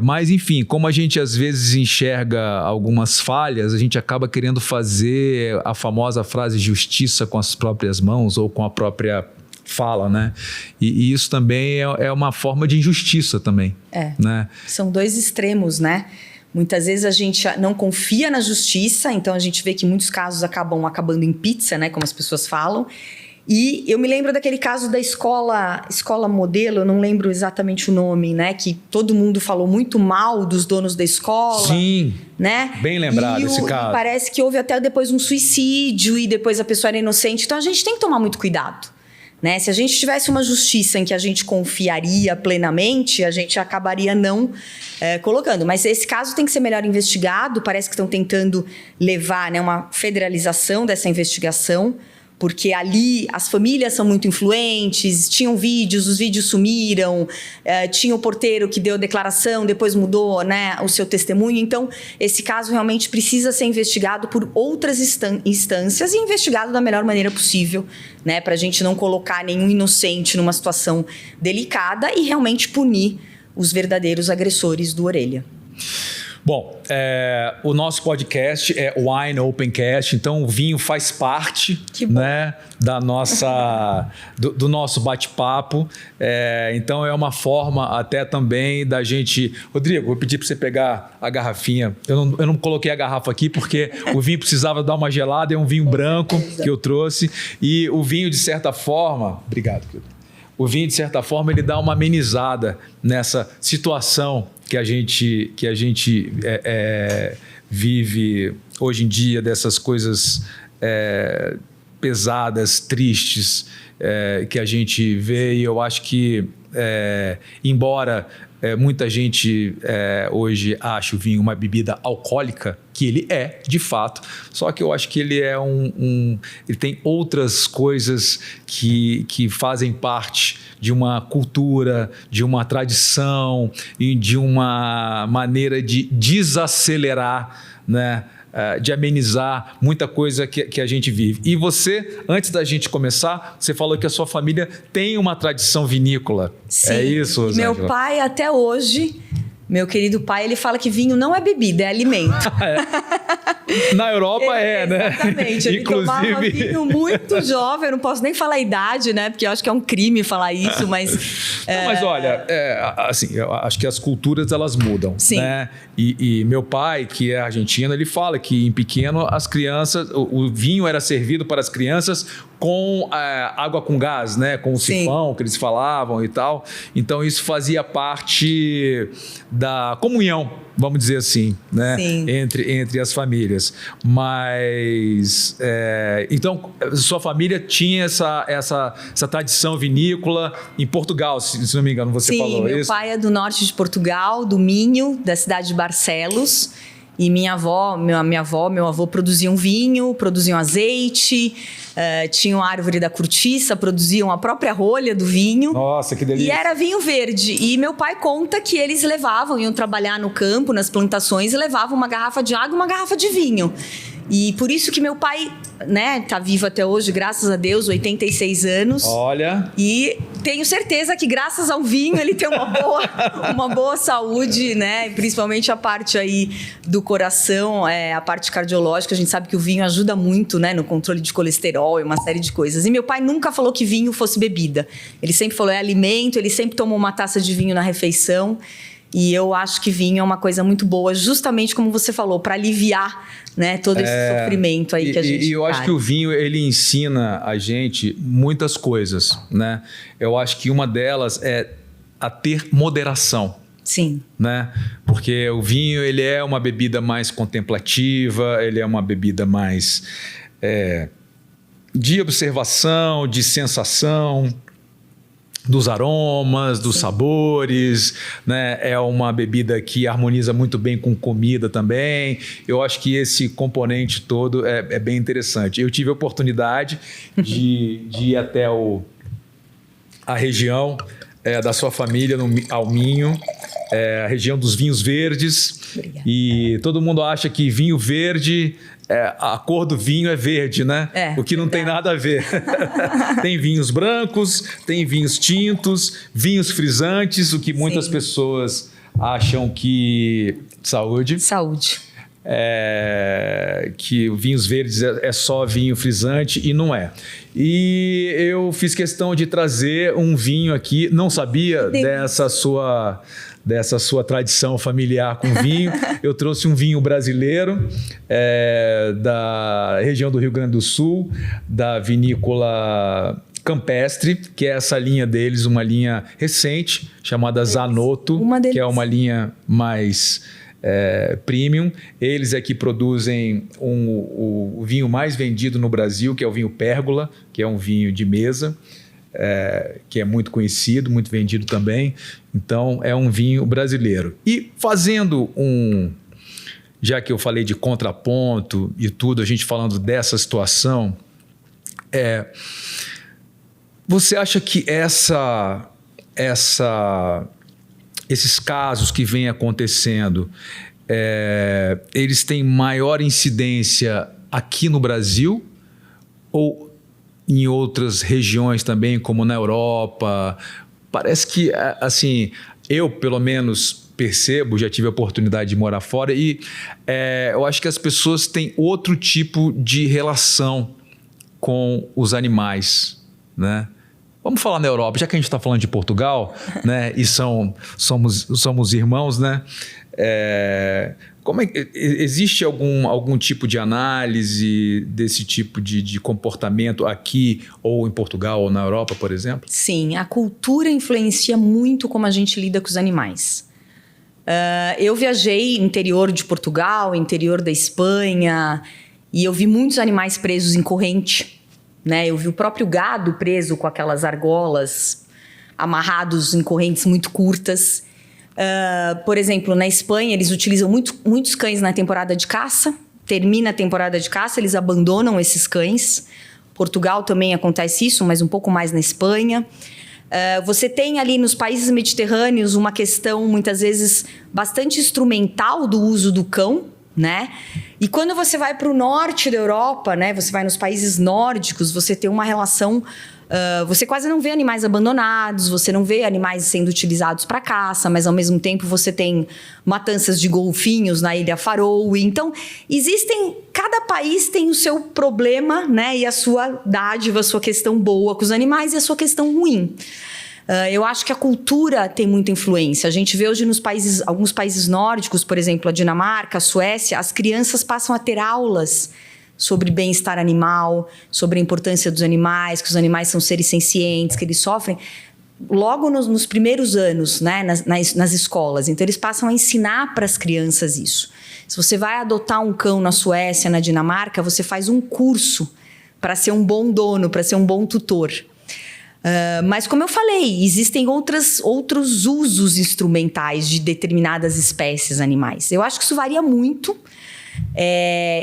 Mas, enfim, como a gente às vezes enxerga algumas falhas, a gente acaba querendo fazer a famosa frase justiça com as próprias mãos ou com a própria fala, né? E isso também é uma forma de injustiça também. Né?
São 2 extremos, né? Muitas vezes a gente não confia na justiça, então a gente vê que muitos casos acabando em pizza, né? Como as pessoas falam. E eu me lembro daquele caso da escola modelo, eu não lembro exatamente o nome, né? Que todo mundo falou muito mal dos donos da escola.
Sim,
né?
Bem lembrado esse caso.
E parece que houve até depois um suicídio e depois a pessoa era inocente. Então a gente tem que tomar muito cuidado. Né? Se a gente tivesse uma justiça em que a gente confiaria plenamente, a gente acabaria não colocando. Mas esse caso tem que ser melhor investigado. Parece que estão tentando levar, né, uma federalização dessa investigação, porque ali as famílias são muito influentes, tinham vídeos, os vídeos sumiram, tinha o porteiro que deu declaração, depois mudou, né, o seu testemunho. Então, esse caso realmente precisa ser investigado por outras instâncias e investigado da melhor maneira possível, né, para a gente não colocar nenhum inocente numa situação delicada e realmente punir os verdadeiros agressores do Orelha.
Bom, o nosso podcast é o Wine Opencast, então o vinho faz parte, né, da nossa, do nosso bate-papo. Então é uma forma até também da gente... Rodrigo, vou pedir para você pegar a garrafinha. Eu não coloquei a garrafa aqui porque o vinho precisava dar uma gelada, é um vinho branco que eu trouxe. E o vinho, de certa forma... Obrigado, querido. O vinho, de certa forma, ele dá uma amenizada nessa situação que a gente vive hoje em dia, dessas coisas pesadas, tristes, que a gente vê. E eu acho que, embora muita gente hoje ache o vinho uma bebida alcoólica, que ele é, de fato, só que eu acho que ele é ele tem outras coisas que fazem parte de uma cultura, de uma tradição e de uma maneira de desacelerar, né? De amenizar muita coisa que a gente vive. E você, antes da gente começar, você falou que a sua família tem uma tradição vinícola.
Sim.
É isso, Rosângela?
Meu pai, até hoje, meu querido pai, ele fala que vinho não é bebida, é alimento.
Na Europa né?
Exatamente. Ele tomava vinho muito jovem, eu não posso nem falar a idade, né? Porque eu acho que é um crime falar isso, mas...
Não, mas olha, assim, eu acho que as culturas, elas mudam.
Sim.
Né? E meu pai, que é argentino, ele fala que em pequeno as crianças, o vinho era servido para as crianças com água com gás, né? Com o sifão que eles falavam e tal. Então isso fazia parte da comunhão, vamos dizer assim, né? Entre as famílias. Mas então sua família tinha essa tradição vinícola em Portugal, se não me engano, você falou isso?
Sim, meu pai é do norte de Portugal, do Minho, da cidade de Barcelos. E minha avó, meu avô produziam vinho, produziam azeite, tinham a árvore da cortiça, produziam a própria rolha do vinho.
Nossa, que delícia!
E era vinho verde. E meu pai conta que eles iam trabalhar no campo, nas plantações, e levavam uma garrafa de água e uma garrafa de vinho. E por isso que meu pai, né, tá vivo até hoje, graças a Deus, 86 anos.
Olha!
E tenho certeza que graças ao vinho ele tem uma boa saúde, né? Principalmente a parte aí do coração, a parte cardiológica. A gente sabe que o vinho ajuda muito, né, no controle de colesterol e uma série de coisas. E meu pai nunca falou que vinho fosse bebida. Ele sempre falou alimento, ele sempre tomou uma taça de vinho na refeição. E eu acho que vinho é uma coisa muito boa, justamente como você falou, para aliviar, né, todo esse sofrimento aí que a gente...
E eu acho que o vinho, ele ensina a gente muitas coisas, né? Eu acho que uma delas é a ter moderação.
Sim.
Né? Porque o vinho, ele é uma bebida mais contemplativa, ele é uma bebida mais de observação, de sensação, dos aromas, dos sabores, né? É uma bebida que harmoniza muito bem com comida também. Eu acho que esse componente todo é bem interessante. Eu tive a oportunidade de ir até a região da sua família, ao Minho, a região dos vinhos verdes.
Obrigada.
E todo mundo acha que vinho verde... a cor do vinho é verde, né? O que não tem nada a ver. Tem vinhos brancos, tem vinhos tintos, vinhos frisantes, o que muitas pessoas acham que... Saúde.
Saúde.
Que vinhos verdes é só vinho frisante e não é. E eu fiz questão de trazer um vinho aqui, não sabia dessa sua tradição familiar com vinho. Eu trouxe um vinho brasileiro da região do Rio Grande do Sul, da vinícola Campestre, que é essa linha deles, uma linha recente, chamada Zanotto, que é uma linha mais premium. Eles é que produzem o vinho mais vendido no Brasil, que é o vinho Pérgola, que é um vinho de mesa, que é muito conhecido, muito vendido também. Então, é um vinho brasileiro. E fazendo já que eu falei de contraponto e tudo, a gente falando dessa situação, você acha que esses casos que vêm acontecendo, eles têm maior incidência aqui no Brasil ou em outras regiões também, como na Europa? Parece que, assim, eu pelo menos percebo, já tive a oportunidade de morar fora e eu acho que as pessoas têm outro tipo de relação com os animais, né? Vamos falar na Europa, já que a gente está falando de Portugal, né? E somos irmãos, né? Existe algum tipo de análise desse tipo de comportamento aqui ou em Portugal ou na Europa, por exemplo?
Sim, a cultura influencia muito como a gente lida com os animais. Eu viajei interior de Portugal, interior da Espanha, e eu vi muitos animais presos em corrente, né? Eu vi o próprio gado preso com aquelas argolas, amarrados em correntes muito curtas. Por exemplo, na Espanha, eles utilizam muitos cães na temporada de caça. Termina a temporada de caça, eles abandonam esses cães. Portugal também acontece isso, mas um pouco mais na Espanha. Você tem ali nos países mediterrâneos uma questão, muitas vezes, bastante instrumental do uso do cão, né? E quando você vai para o norte da Europa, né? Você vai nos países nórdicos, você tem uma relação... você quase não vê animais abandonados, você não vê animais sendo utilizados para caça, mas ao mesmo tempo você tem matanças de golfinhos na Ilha Faroe. Então, cada país tem o seu problema, né? E a sua dádiva, a sua questão boa com os animais e a sua questão ruim. Eu acho que a cultura tem muita influência. A gente vê hoje alguns países nórdicos, por exemplo, a Dinamarca, a Suécia, as crianças passam a ter aulas sobre bem-estar animal, sobre a importância dos animais, que os animais são seres sencientes, que eles sofrem, logo nos primeiros anos, né, nas escolas. Então, eles passam a ensinar para as crianças isso. Se você vai adotar um cão na Suécia, na Dinamarca, você faz um curso para ser um bom dono, para ser um bom tutor. Mas, como eu falei, existem outros usos instrumentais de determinadas espécies animais. Eu acho que isso varia muito.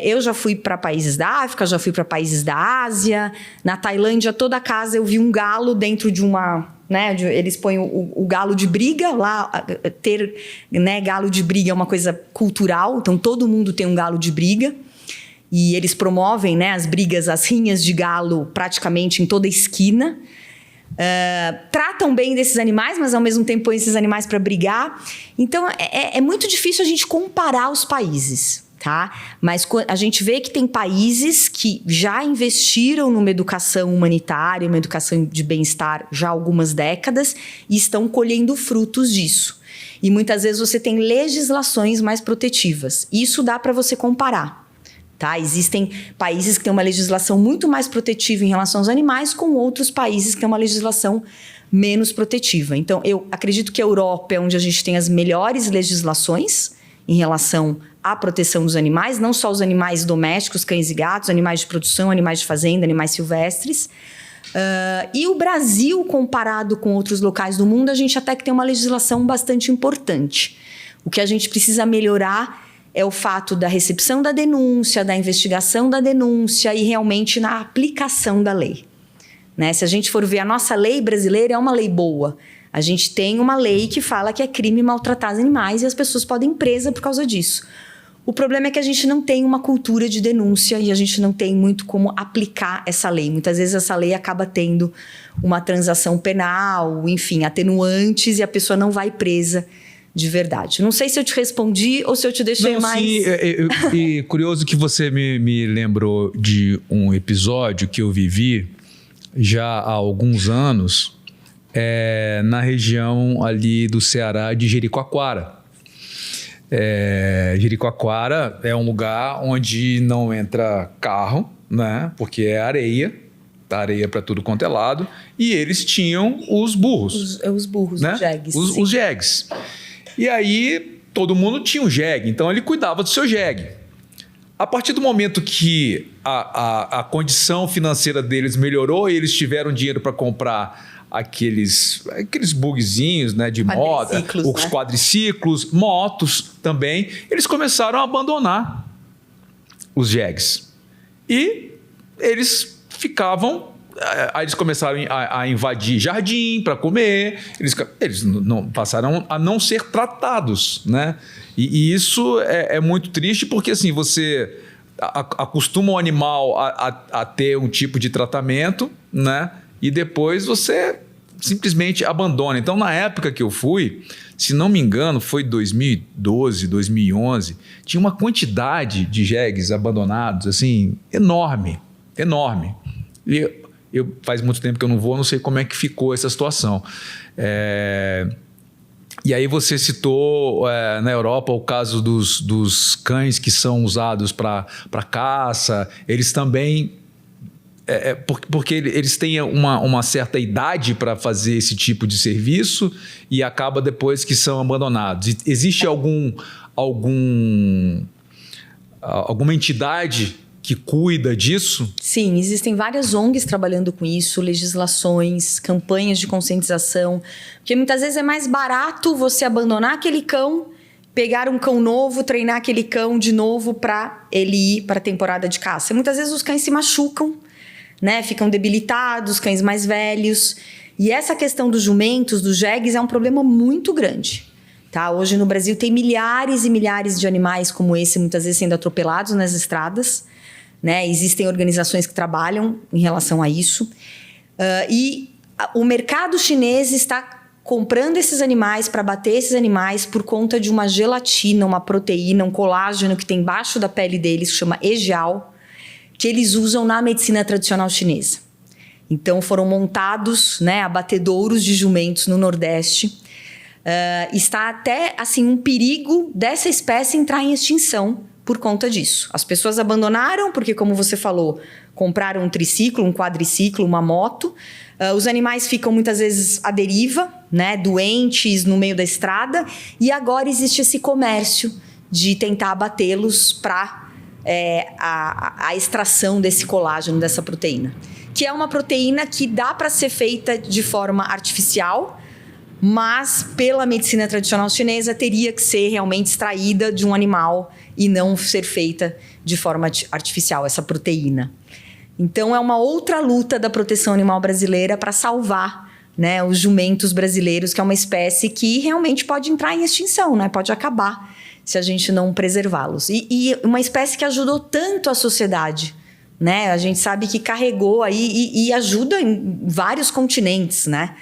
Eu já fui para países da África, já fui para países da Ásia. Na Tailândia, toda casa eu vi um galo dentro de uma... Né, eles põem o galo de briga lá. Ter, né, galo de briga é uma coisa cultural. Então, todo mundo tem um galo de briga. E eles promovem, né, as brigas, as rinhas de galo praticamente em toda esquina. Tratam bem desses animais, mas ao mesmo tempo põem esses animais para brigar. Então, é muito difícil a gente comparar os países. Tá? Mas a gente vê que tem países que já investiram numa educação humanitária, uma educação de bem-estar já há algumas décadas e estão colhendo frutos disso. E muitas vezes você tem legislações mais protetivas. Isso dá para você comparar. Tá? Existem países que têm uma legislação muito mais protetiva em relação aos animais, com outros países que têm uma legislação menos protetiva. Então, eu acredito que a Europa é onde a gente tem as melhores legislações em relação à proteção dos animais, não só os animais domésticos, cães e gatos, animais de produção, animais de fazenda, animais silvestres. E o Brasil, comparado com outros locais do mundo, a gente até que tem uma legislação bastante importante. O que a gente precisa melhorar é o fato da recepção da denúncia, da investigação da denúncia e realmente na aplicação da lei. Né? Se a gente for ver, a nossa lei brasileira é uma lei boa. A gente tem uma lei que fala que é crime maltratar os animais e as pessoas podem ir presas por causa disso. O problema é que a gente não tem uma cultura de denúncia e a gente não tem muito como aplicar essa lei. Muitas vezes essa lei acaba tendo uma transação penal, enfim, atenuantes, e a pessoa não vai presa de verdade. Não sei se eu te respondi ou se eu te deixei mais...
Sim, e curioso que você me lembrou de um episódio que eu vivi já há alguns anos, na região ali do Ceará de Jericoacoara. Jericoacoara é um lugar onde não entra carro, né? Porque é areia para tudo quanto é lado, e eles tinham os burros.
Os burros, né? Os jegues.
Os jegues. E aí todo mundo tinha um jegue, então ele cuidava do seu jegue. A partir do momento que a condição financeira deles melhorou e eles tiveram dinheiro para comprar aqueles bugzinhos, né, de moto, os quadriciclos, motos também, eles começaram a abandonar os jegues. E eles aí eles começaram a invadir jardim para comer, eles não passaram a não ser tratados, né? E isso é muito triste porque assim, você acostuma o animal a ter um tipo de tratamento, né? E depois você simplesmente abandona. Então, na época que eu fui, se não me engano, foi 2012, 2011, tinha uma quantidade de jegues abandonados, assim, enorme. E faz muito tempo que eu não vou, não sei como é que ficou essa situação. E aí você citou na Europa o caso dos cães que são usados para caça, eles também... porque eles têm uma certa idade para fazer esse tipo de serviço e acaba depois que são abandonados. Existe alguma entidade que cuida disso?
Sim, existem várias ONGs trabalhando com isso, legislações, campanhas de conscientização, porque muitas vezes é mais barato você abandonar aquele cão, pegar um cão novo, treinar aquele cão de novo para ele ir para a temporada de caça. E muitas vezes os cães se machucam, né? Ficam debilitados, cães mais velhos. E essa questão dos jumentos, dos jegues, é um problema muito grande. Tá? Hoje no Brasil tem milhares e milhares de animais como esse, muitas vezes sendo atropelados nas estradas. Né? Existem organizações que trabalham em relação a isso. O mercado chinês está comprando esses animais para abater esses animais por conta de uma gelatina, uma proteína, um colágeno que tem embaixo da pele deles, que chama Ejiao, que eles usam na medicina tradicional chinesa. Então foram montados, né, abatedouros de jumentos no Nordeste. Está até assim um perigo dessa espécie entrar em extinção por conta disso. As pessoas abandonaram porque, como você falou, compraram um triciclo, um quadriciclo, uma moto. Os animais ficam muitas vezes à deriva, né, doentes no meio da estrada. E agora existe esse comércio de tentar abatê-los para a extração desse colágeno, dessa proteína. Que é uma proteína que dá para ser feita de forma artificial, mas pela medicina tradicional chinesa teria que ser realmente extraída de um animal e não ser feita de forma artificial, essa proteína. Então é uma outra luta da proteção animal brasileira para salvar, né, os jumentos brasileiros, que é uma espécie que realmente pode entrar em extinção, né, pode acabar se a gente não preservá-los. E uma espécie que ajudou tanto a sociedade, né? A gente sabe que carregou aí e ajuda em vários continentes, né?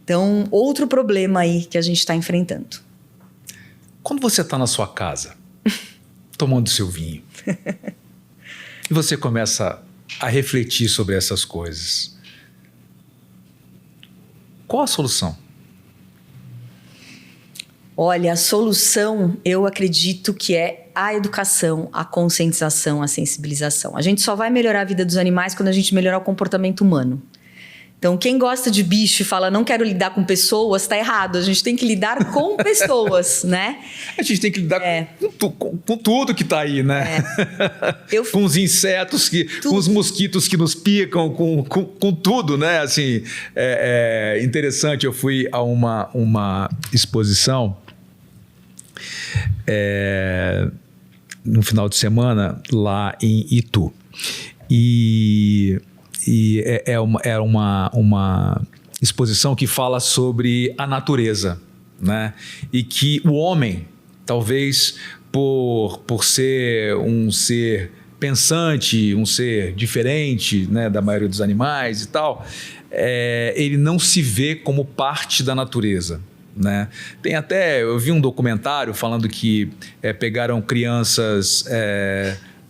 Então, outro problema aí que a gente está enfrentando.
Quando você está na sua casa, tomando seu vinho, e você começa a refletir sobre essas coisas, qual a solução?
Olha, a solução, eu acredito que é a educação, a conscientização, a sensibilização. A gente só vai melhorar a vida dos animais quando a gente melhorar o comportamento humano. Então, quem gosta de bicho e fala, não quero lidar com pessoas, está errado. A gente tem que lidar com pessoas, né?
A gente tem que lidar com tudo que está aí, né? Com os insetos, com os mosquitos que nos picam, com tudo, né? Assim, é interessante, eu fui a uma exposição no final de semana lá em Itu. Era uma exposição que fala sobre a natureza, né? E que o homem, talvez por ser um ser pensante, um ser diferente, né, da maioria dos animais e tal, ele não se vê como parte da natureza. Né? Eu vi um documentário falando que pegaram crianças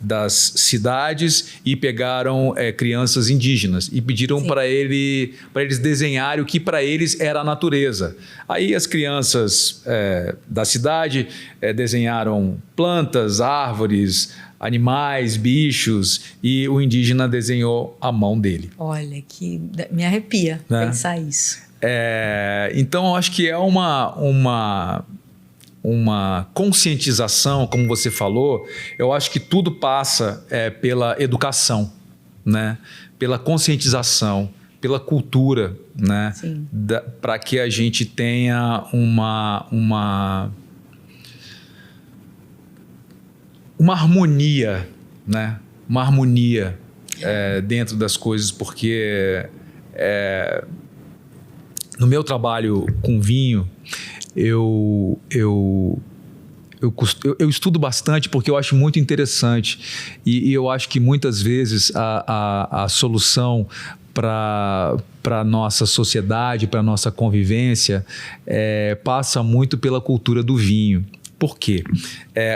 das cidades e pegaram crianças indígenas e pediram para eles desenharem o que para eles era a natureza. Aí as crianças da cidade desenharam plantas, árvores, animais, bichos, e o indígena desenhou a mão dele.
Olha, que me arrepia, né? Pensar isso.
Então, eu acho que é uma conscientização, como você falou. Eu acho que tudo passa pela educação, né? Pela conscientização, pela cultura, né? Para que a gente tenha uma harmonia, né? Uma harmonia dentro das coisas, porque no meu trabalho com vinho, eu estudo bastante porque eu acho muito interessante e eu acho que muitas vezes a solução para a nossa sociedade, para a nossa convivência, passa muito pela cultura do vinho. Por quê?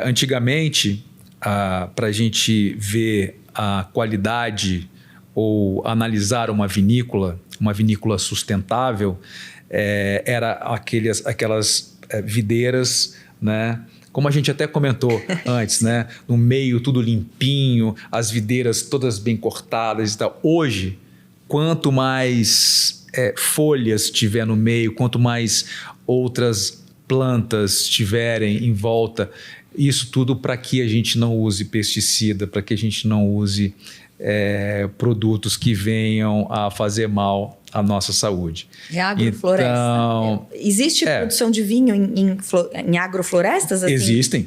Antigamente, para a gente ver a qualidade ou analisar uma vinícola sustentável, era aquelas videiras, né? Como a gente até comentou antes, né? No meio tudo limpinho, as videiras todas bem cortadas e tal. Hoje, quanto mais folhas tiver no meio, quanto mais outras plantas tiverem em volta, isso tudo para que a gente não use pesticida, para que a gente não use produtos que venham a fazer mal à nossa saúde.
Agrofloresta. Então, existe produção de vinho em agroflorestas? Assim?
Existem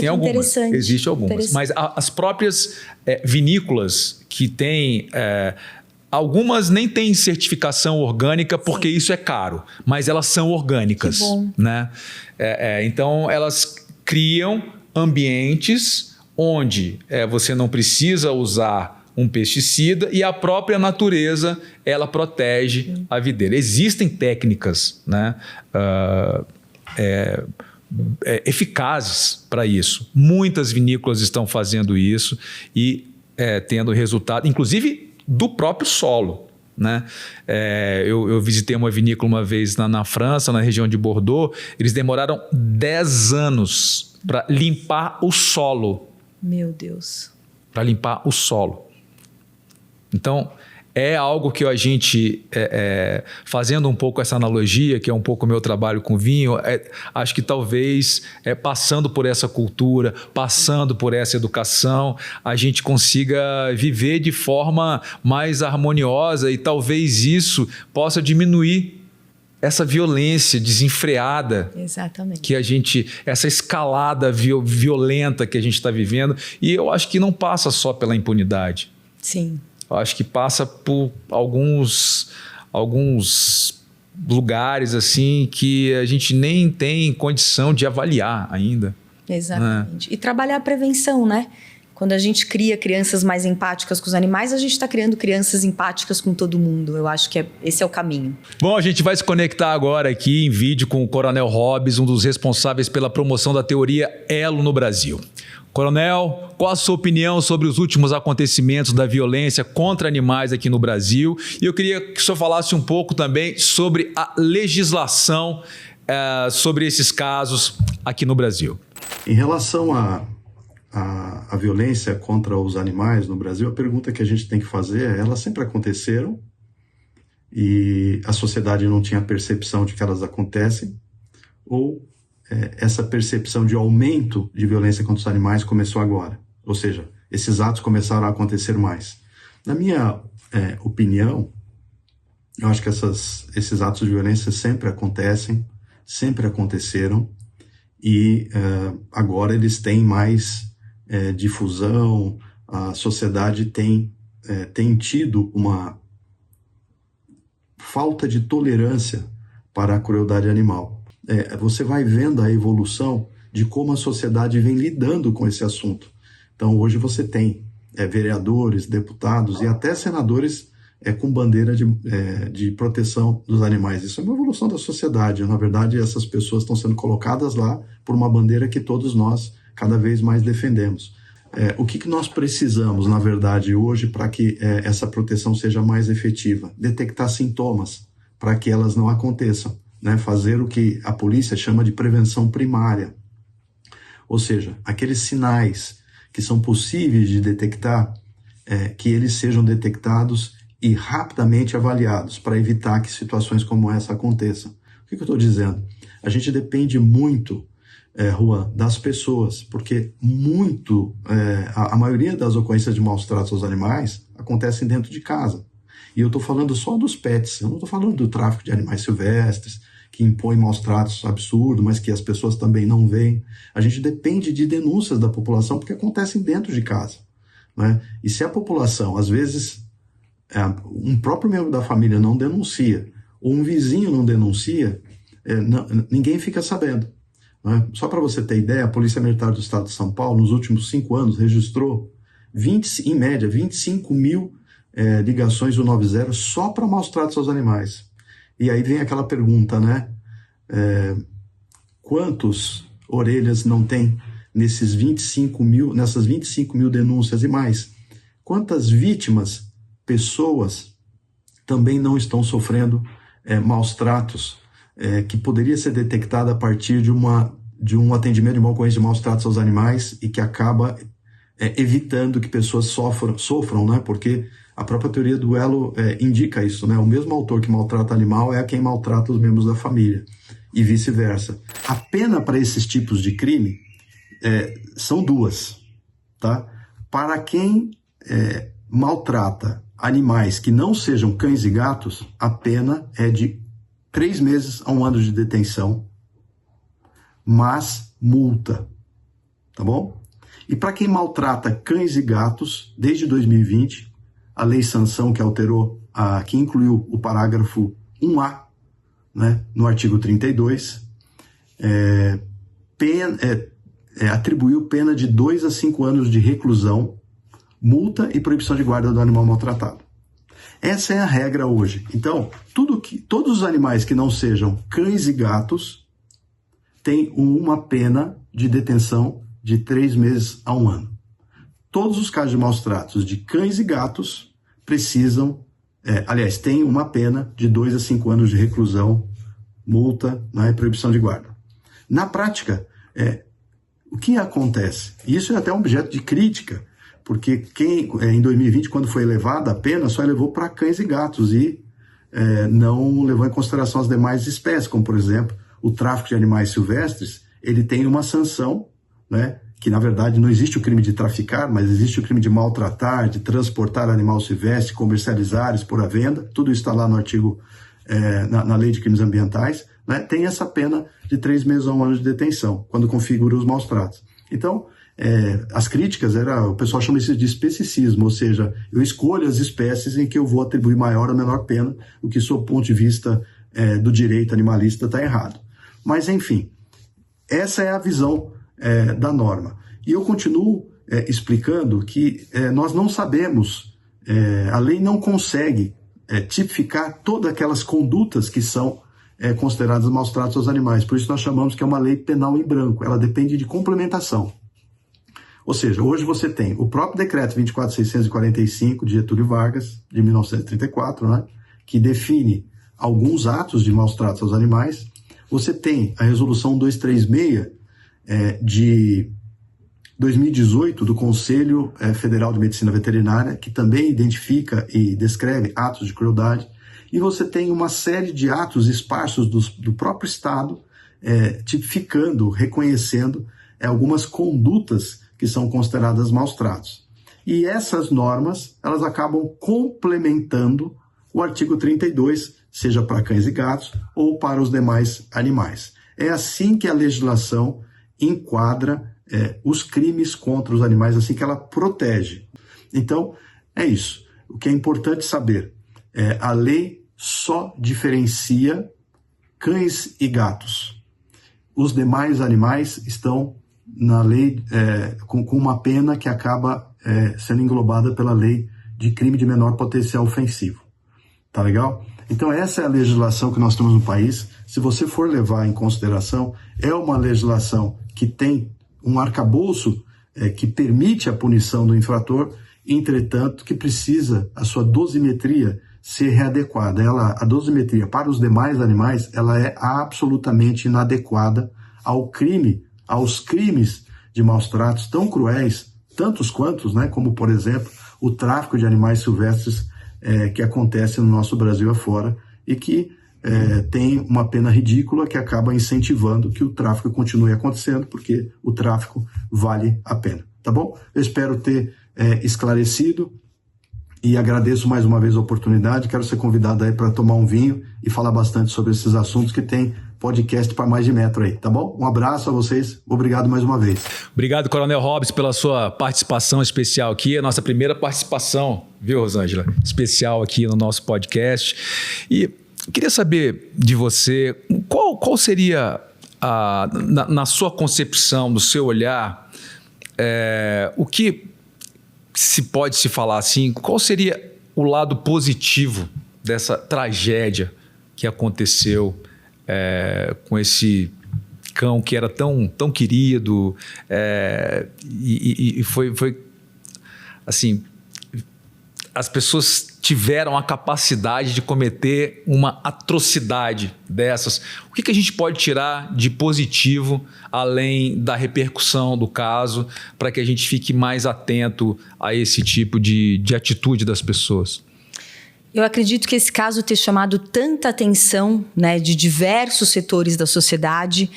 algumas. Existem algumas. Mas as próprias vinícolas que têm Algumas nem têm certificação orgânica porque isso é caro, mas elas são orgânicas.
Que bom.
Né? Então, elas criam ambientes onde você não precisa usar um pesticida e a própria natureza ela protege a videira. Existem técnicas, né, eficazes para isso. Muitas vinícolas estão fazendo isso e tendo resultado, inclusive do próprio solo. Né? Eu visitei uma vinícola uma vez na França, na região de Bordeaux. Eles demoraram 10 anos para limpar o solo.
Meu Deus.
Para limpar o solo. Então, é algo que a gente, fazendo um pouco essa analogia, que é um pouco o meu trabalho com vinho, acho que talvez passando por essa cultura, passando por essa educação, a gente consiga viver de forma mais harmoniosa e talvez isso possa diminuir essa violência desenfreada.
Exatamente.
Que essa escalada violenta que a gente está vivendo, e eu acho que não passa só pela impunidade.
Sim.
Eu acho que passa por alguns lugares assim que a gente nem tem condição de avaliar ainda.
Exatamente. E trabalhar a prevenção, né? Quando a gente cria crianças mais empáticas com os animais, a gente está criando crianças empáticas com todo mundo. Eu acho que esse é o caminho.
Bom, a gente vai se conectar agora aqui em vídeo com o Coronel Hobbes, um dos responsáveis pela promoção da teoria Elo no Brasil. Coronel, qual a sua opinião sobre os últimos acontecimentos da violência contra animais aqui no Brasil? E eu queria que o senhor falasse um pouco também sobre a legislação sobre esses casos aqui no Brasil.
Em relação à violência contra os animais no Brasil, a pergunta que a gente tem que fazer é: elas sempre aconteceram e a sociedade não tinha percepção de que elas acontecem? Ou essa percepção de aumento de violência contra os animais começou agora? Ou seja, esses atos começaram a acontecer mais? Na minha opinião, eu acho que esses atos de violência sempre acontecem, sempre aconteceram, e agora eles têm mais difusão. A sociedade tem tido uma falta de tolerância para a crueldade animal. Você vai vendo a evolução de como a sociedade vem lidando com esse assunto. Então, hoje você tem vereadores, deputados e até senadores com bandeira de proteção dos animais. Isso é uma evolução da sociedade. Na verdade, essas pessoas estão sendo colocadas lá por uma bandeira que todos nós cada vez mais defendemos. O que nós precisamos, na verdade, hoje para que essa proteção seja mais efetiva? Detectar sintomas para que elas não aconteçam. Né, fazer o que a polícia chama de prevenção primária. Ou seja, aqueles sinais que são possíveis de detectar, que eles sejam detectados e rapidamente avaliados para evitar que situações como essa aconteçam. O que eu estou dizendo? A gente depende muito, Juan, das pessoas, porque a maioria das ocorrências de maus tratos aos animais acontecem dentro de casa. E eu estou falando só dos pets, eu não estou falando do tráfico de animais silvestres, que impõe maus tratos absurdos, mas que as pessoas também não veem. A gente depende de denúncias da população, porque acontecem dentro de casa. Né? E se a população, às vezes, um próprio membro da família não denuncia, ou um vizinho não denuncia, ninguém fica sabendo. Né? Só para você ter ideia, a Polícia Militar do Estado de São Paulo, nos últimos 5 anos, registrou, em média, 25 mil ligações do 90 só para maus tratos aos animais. E aí vem aquela pergunta, né? Quantos orelhas não tem nessas 25 mil denúncias e mais? Quantas vítimas, pessoas, também não estão sofrendo maus tratos que poderia ser detectada a partir de um atendimento de uma ocorrência de maus tratos aos animais e que acaba evitando que pessoas sofram, né? Porque a própria teoria do elo indica isso, né? O mesmo autor que maltrata animal é quem maltrata os membros da família e vice-versa. A pena para esses tipos de crime são 2, tá? Para quem maltrata animais que não sejam cães e gatos, a pena é de 3 meses a 1 ano de detenção, mas multa, tá bom? E para quem maltrata cães e gatos, desde 2020, a lei sanção que alterou, que incluiu o parágrafo 1A, né, no artigo 32, atribuiu pena de 2 a 5 anos de reclusão, multa e proibição de guarda do animal maltratado. Essa é a regra hoje. Então, todos os animais que não sejam cães e gatos têm uma pena de detenção de 3 meses a 1 ano. Todos os casos de maus tratos de cães e gatos precisam, têm uma pena de 2 a 5 anos de reclusão, multa, né, e proibição de guarda. Na prática, o que acontece? Isso é até um objeto de crítica, porque em 2020, quando foi elevada a pena, só elevou para cães e gatos e não levou em consideração as demais espécies, como, por exemplo, o tráfico de animais silvestres. Ele tem uma sanção, né, que na verdade não existe o crime de traficar, mas existe o crime de maltratar, de transportar animal silvestre, comercializar, expor à venda. Tudo isso está lá no artigo, na Lei de Crimes Ambientais, né, tem essa pena de 3 meses a 1 ano de detenção, quando configura os maus tratos. Então, as críticas, o pessoal chama isso de especicismo, ou seja, eu escolho as espécies em que eu vou atribuir maior ou menor pena, o que, sob o ponto de vista do direito animalista, está errado. Mas, enfim, essa é a visão da norma. E eu continuo explicando que nós não sabemos, a lei não consegue tipificar todas aquelas condutas que são consideradas maus tratos aos animais. Por isso nós chamamos que é uma lei penal em branco. Ela depende de complementação. Ou seja, hoje você tem o próprio decreto 24.645 de Getúlio Vargas, de 1934, né, que define alguns atos de maus tratos aos animais. Você tem a resolução 236 de 2018 do Conselho Federal de Medicina Veterinária, que também identifica e descreve atos de crueldade. E você tem uma série de atos esparsos do próprio Estado, tipificando, reconhecendo algumas condutas que são consideradas maus tratos. E essas normas, elas acabam complementando o artigo 32, seja para cães e gatos ou para os demais animais. É assim que a legislação enquadra os crimes contra os animais, assim que ela protege. Então, é isso. O que é importante saber, a lei só diferencia cães e gatos. Os demais animais estão na lei com uma pena que acaba sendo englobada pela lei de crime de menor potencial ofensivo. Tá legal? Então essa é a legislação que nós temos no país. Se você for levar em consideração, é uma legislação que tem um arcabouço que permite a punição do infrator, entretanto que precisa a sua dosimetria ser readequada. A dosimetria para os demais animais, ela é absolutamente inadequada aos crimes de maus tratos tão cruéis, tantos quantos, né, como, por exemplo, o tráfico de animais silvestres que acontece no nosso Brasil afora e que tem uma pena ridícula que acaba incentivando que o tráfico continue acontecendo, porque o tráfico vale a pena. Tá bom? Eu espero ter esclarecido e agradeço mais uma vez a oportunidade. Quero ser convidado aí para tomar um vinho e falar bastante sobre esses assuntos, que tem podcast para mais de metro aí, tá bom? Um abraço a vocês, obrigado mais uma vez.
Obrigado, Coronel Hobbs, pela sua participação especial aqui, a nossa primeira participação, viu, Rosângela? Especial aqui no nosso podcast. E queria saber de você, qual seria, na sua concepção, no seu olhar, o que se pode se falar assim, qual seria o lado positivo dessa tragédia que aconteceu com esse cão que era tão querido, e foi assim, as pessoas tiveram a capacidade de cometer uma atrocidade dessas. O que a gente pode tirar de positivo, além da repercussão do caso, para que a gente fique mais atento a esse tipo de atitude das pessoas?
Eu acredito que esse caso ter chamado tanta atenção, né, de diversos setores da sociedade,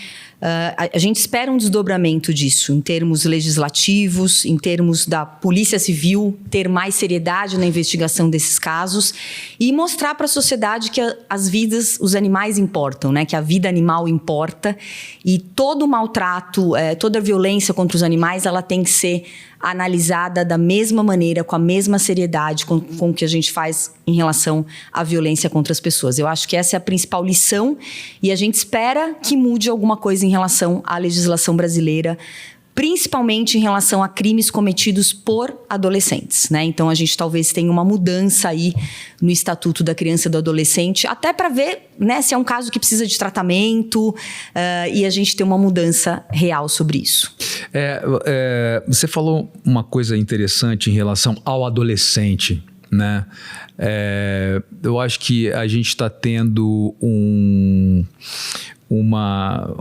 a gente espera um desdobramento disso, em termos legislativos, em termos da Polícia Civil ter mais seriedade na investigação desses casos e mostrar para a sociedade que as vidas, os animais importam, né, que a vida animal importa, e todo maltrato, toda violência contra os animais, ela tem que ser analisada da mesma maneira, com a mesma seriedade com o que a gente faz em relação à violência contra as pessoas. Eu acho que essa é a principal lição e a gente espera que mude alguma coisa em relação à legislação brasileira, principalmente em relação a crimes cometidos por adolescentes, né? Então, a gente talvez tenha uma mudança aí no Estatuto da Criança e do Adolescente, até para ver, né, se é um caso que precisa de tratamento e a gente ter uma mudança real sobre isso.
Você falou uma coisa interessante em relação ao adolescente, né? Eu acho que a gente está tendo uma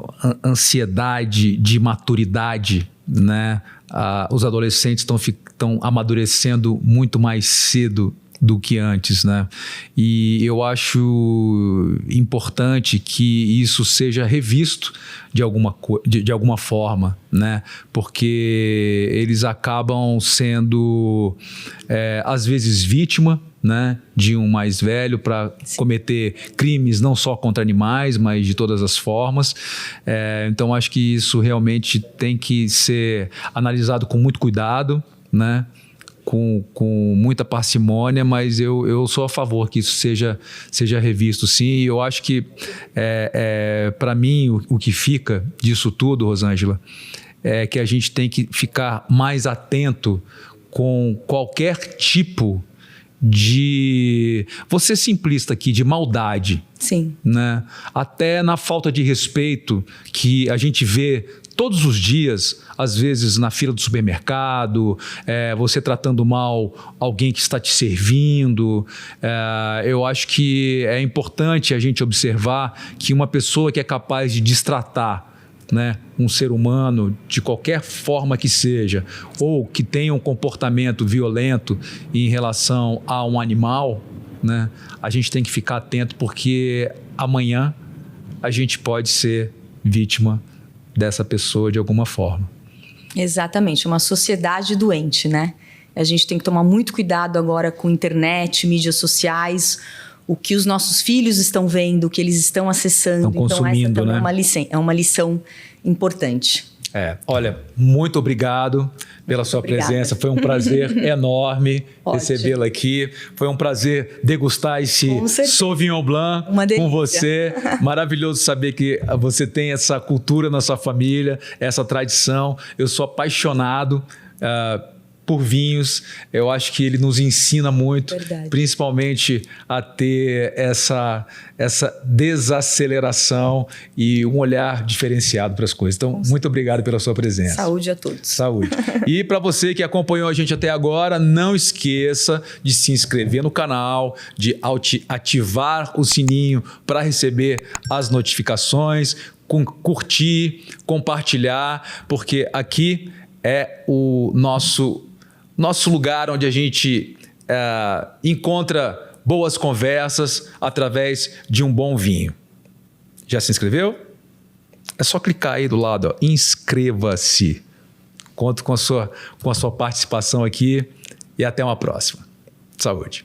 ansiedade de maturidade, né? Os adolescentes estão amadurecendo muito mais cedo do que antes, né? E eu acho importante que isso seja revisto de alguma forma, né? Porque eles acabam sendo, às vezes, vítima, né, de um mais velho para cometer crimes não só contra animais, mas de todas as formas. Então, acho que isso realmente tem que ser analisado com muito cuidado, né? Com muita parcimônia, mas eu sou a favor que isso seja revisto, sim. E eu acho que, para mim, o que fica disso tudo, Rosângela, é que a gente tem que ficar mais atento com qualquer tipo de, vou ser simplista aqui, de maldade.
Sim.
Né? Até na falta de respeito que a gente vê todos os dias, às vezes na fila do supermercado, você tratando mal alguém que está te servindo. Eu acho que é importante a gente observar que uma pessoa que é capaz de destratar, né, um ser humano de qualquer forma que seja, ou que tenha um comportamento violento em relação a um animal, né, a gente tem que ficar atento, porque amanhã a gente pode ser vítima dessa pessoa de alguma forma.
Exatamente, uma sociedade doente, né? A gente tem que tomar muito cuidado agora com internet, mídias sociais, o que os nossos filhos estão vendo, o que eles estão acessando.
Estão consumindo,
então, essa
né?
É uma lição importante.
Olha, muito obrigado pela sua presença. Foi um prazer enorme recebê-la aqui. Foi um prazer degustar esse Sauvignon Blanc com você. Maravilhoso saber que você tem essa cultura na sua família, essa tradição. Eu sou apaixonado por vinhos. Eu acho que ele nos ensina muito, principalmente a ter essa desaceleração e um olhar diferenciado para as coisas. Então, muito obrigado pela sua presença.
Saúde a todos.
Saúde. E para você que acompanhou a gente até agora, não esqueça de se inscrever no canal, de ativar o sininho para receber as notificações, curtir, compartilhar, porque aqui é o nosso lugar onde a gente encontra boas conversas através de um bom vinho. Já se inscreveu? É só clicar aí do lado, ó, inscreva-se. Conto com a sua participação aqui e até uma próxima. Saúde.